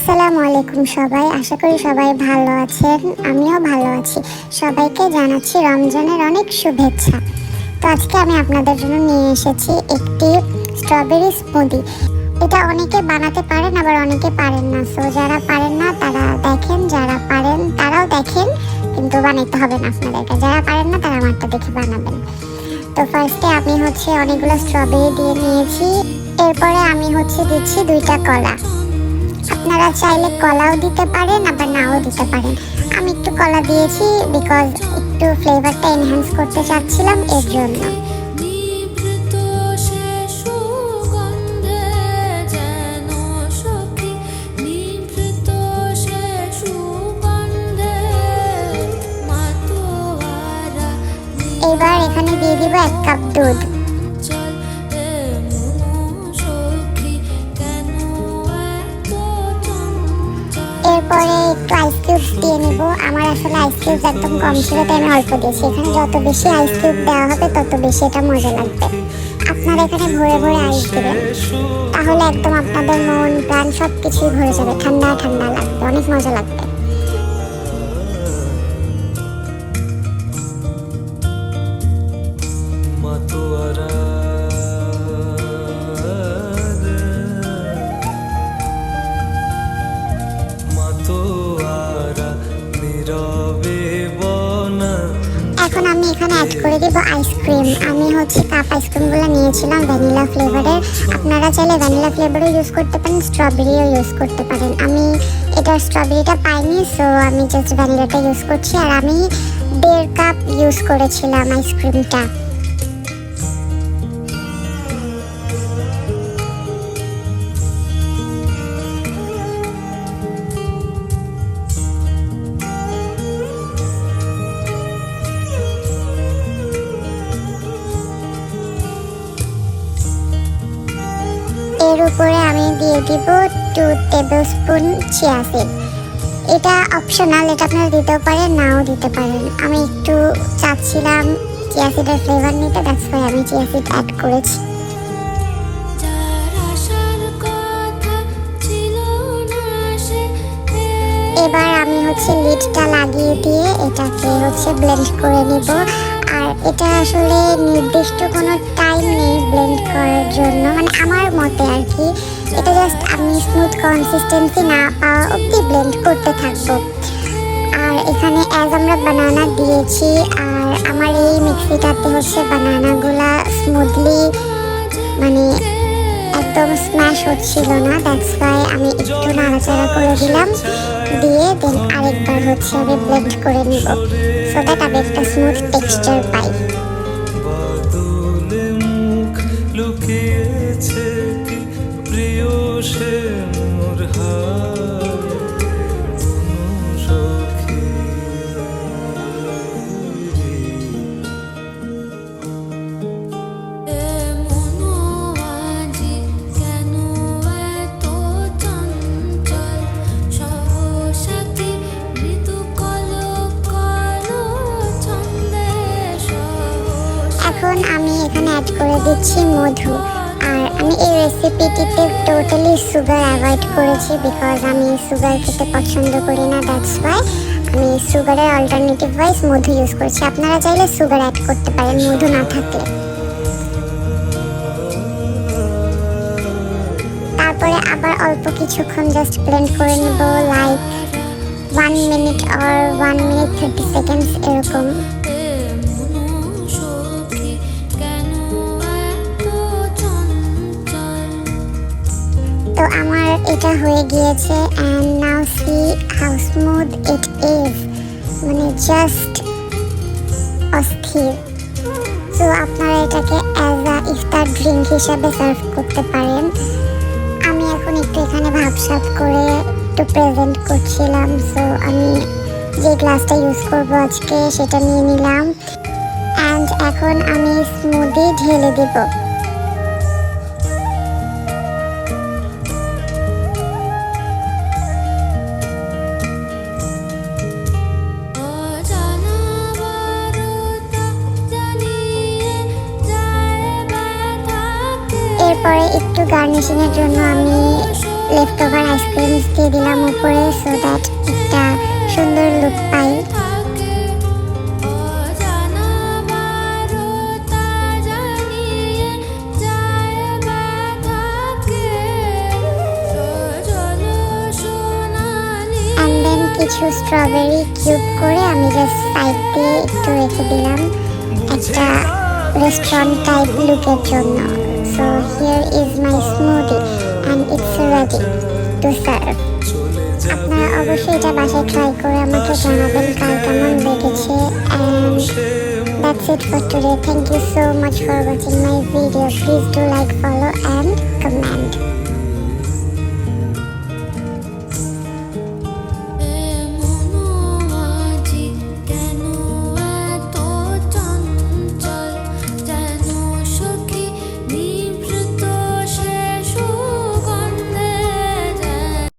আসসালামু আলাইকুম সবাই, আশা করি সবাই ভালো আছেন। আমিও ভালো আছি। সবাইকে জানাচ্ছি রমজানের অনেক শুভেচ্ছা। তো আজকে আমি আপনাদের জন্য নিয়ে এসেছি একটি স্ট্রবেরি স্মুদি। এটা অনেকে বানাতে পারেন, আবার অনেকে পারেন না। সো যারা পারেন না তারা দেখেন, যারা পারেন তারাও দেখেন, কিন্তু বানাইতে হবে না আপনাদেরকে। যারা পারেন না তারা আমারটা দেখে বানাবেন। তো ফার্স্টে আমি অনেকগুলো স্ট্রবেরি দিয়ে নিয়েছি। এরপরে আমি দিচ্ছি 2টা কলা। আপনারা চাইলে কলাও দিতে পারেন, আবার নাও দিতে পারেন। আমি একটু কলা দিয়েছি বিকজ একটু ফ্লেভারটা এনহ্যান্স করতে চাচ্ছিলাম, এর জন্য। এবার এখানে দিয়ে দিব 1 কাপ দুধ। এরপরে একটু আইস কিউবস দিয়ে নিব। আমার আসলে আইস কিউবস একদম কম ছিল, তাই আমি অল্প দিয়েছি। এখানে যত বেশি আইস কিউব দেওয়া হবে তত বেশি এটা মজা লাগবে। আপনারা এখানে ভরে ভরে আইস দেবেন, তাহলে একদম আপনাদের মন প্রাণ সব কিছুই ভরে যাবে। ঠান্ডা ঠান্ডা লাগবে, অনেক মজা লাগবে। এখন আমি এখানে অ্যাড করে দেব আইসক্রিম। আমি কাপ আইসক্রিমগুলো নিয়েছিলাম ভ্যানিলা ফ্লেভারের। আপনারা চাইলে ভ্যানিলা ফ্লেভারও ইউজ করতে পারেন, স্ট্রবেরিও ইউজ করতে পারেন। আমি এটা স্ট্রবেরিটা পাইনি, সো আমি জাস্ট ভ্যানিলাটা ইউজ করছি। আর আমি 1.5 কাপ ইউজ করেছিলাম আইসক্রিমটা। এর উপরে আমি দিয়ে দিব 2 টেবিল স্পুন চিয়া সিড। এটা অপশনাল, এটা আপনারা দিতেও পারেন, নাও দিতে পারেন। আমি একটু চাচ্ছিলাম চিয়া সিডের ফ্লেভার নিতে, দ্যাটস ওয়াই আমি চিয়া সিড অ্যাড করেছি। এবার আমি লিডটা লাগিয়ে দিয়ে এটাকে ব্লেন্ড করে নিব। আর এটা আসলে নির্দিষ্ট কোনো টাইম নেই ব্লেন্ড করার জন্য, মানে আমার মতে আর কি। এটা জাস্ট আমি স্মুথ কনসিস্টেন্সি না পাওয়া অবধি ব্লেন্ড করতে থাকবো। আর এখানে আমরা বানানা দিয়েছি, আর আমার এই মিক্সিটাতে বানানাগুলা স্মুথলি মানে একদম স্ম্যাশ হচ্ছিল না, দ্যাটস ওয়াই আমি একটু নাড়াচাড়া করে দিলাম। দিয়ে দেন আরেকবার আমি ব্লেন্ড করে নিব, সো দ্যাট আমি একটা স্মুথ টেক্সচার পাই। এখন আমি এখানে অ্যাড করে দিচ্ছি মধু। আর আমি এই রেসিপিটিতে টোটালি সুগার অ্যাভয়েড করেছি বিকজ আমি সুগার খেতে পছন্দ করি না, দ্যাটস ওয়াই আমি সুগারের অল্টারনেটিভ ওয়াইজ মধু ইউজ করছি। আপনারা চাইলে সুগার অ্যাড করতে পারেন মধু না থাকলে। তারপরে আবার অল্প কিছুক্ষণ জাস্ট ব্লেন্ড করে নেব, like 1 minute or 1 minute 30 seconds এরকম। তো আমার এটা হয়ে গিয়েছে, and now C how smooth it is, মানে জাস্ট অস্থির। তো আপনারা এটাকে অ্যাজ আ ইফতার ড্রিঙ্ক হিসাবে সার্ভ করতে পারেন। আমি এখন একটু এখানে ভাবসাব করে একটু প্রেজেন্ট করছিলাম, সো আমি যে গ্লাসটা ইউজ করবো আজকে সেটা নিয়ে নিলাম। অ্যান্ড এখন আমি স্মুদি ঢেলে দিব। এরপরে একটু গার্নিশিংয়ের জন্য আমি লেফট ওভার আইসক্রিমস দিয়ে দিলাম কিছু স্ট্রবেরি কিউব করে আমি জাস্ট সাইড দিয়ে একটু রেখে দিলাম একটা রেস্টুরেন্ট টাইপ লুকের জন্য। So here is my smoothie and it's ready to serve. আপনারা অবশ্যই এটা বাসায় ট্রাই করে আমাকে জানাবেন কার কেমন লেগেছে। And that's it for today. Thank you so much for watching my video. Please do like, follow and comment.